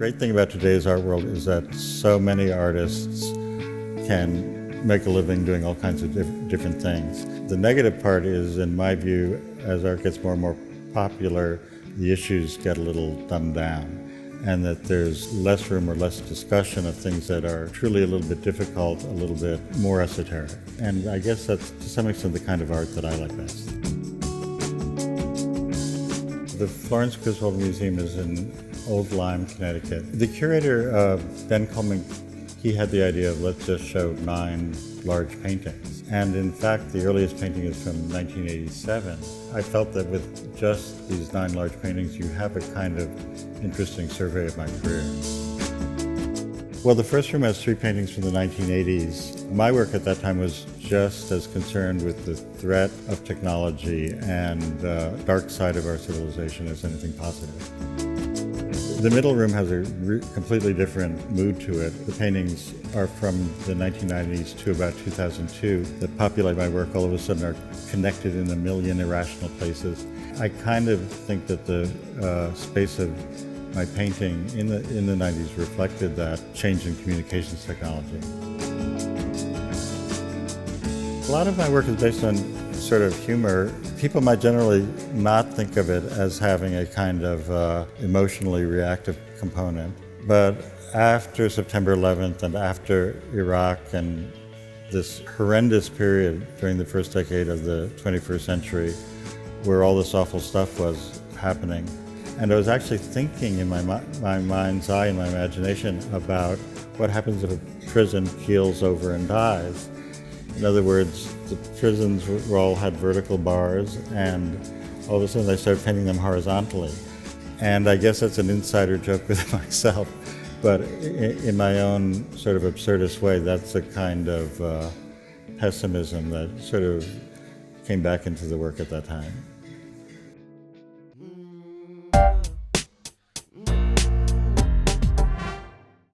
great thing about today's art world is that so many artists can make a living doing all kinds of different things. The negative part is, in my view, as art gets more and more popular, the issues get a little dumbed down, and that there's less room or less discussion of things that are truly a little bit difficult, a little bit more esoteric. And I guess that's, to some extent, the kind of art that I like best. The Florence Griswold Museum is in Old Lyme, Connecticut. The curator, Ben Coleman, he had the idea of let's just show 9 large paintings. And in fact, the earliest painting is from 1987. I felt that with just these 9 large paintings, you have a kind of interesting survey of my career. Well, the first room has 3 paintings from the 1980s. My work at that time was just as concerned with the threat of technology and the dark side of our civilization as anything positive. The middle room has a completely different mood to it. The paintings are from the 1990s to about 2002 that populate my work all of a sudden are connected in a million irrational places. I kind of think that the space of my painting in the 90s reflected that change in communications technology. A lot of my work is based on sort of humor. People might generally not think of it as having a kind of emotionally reactive component, but after September 11th and after Iraq and this horrendous period during the first decade of the 21st century where all this awful stuff was happening, and I was actually thinking in my mind's eye, in my imagination, about what happens if a prison keels over and dies. In other words, the prisons were all had vertical bars, and all of a sudden I started painting them horizontally. And I guess that's an insider joke with myself, but in my own sort of absurdist way, that's the kind of pessimism that sort of came back into the work at that time.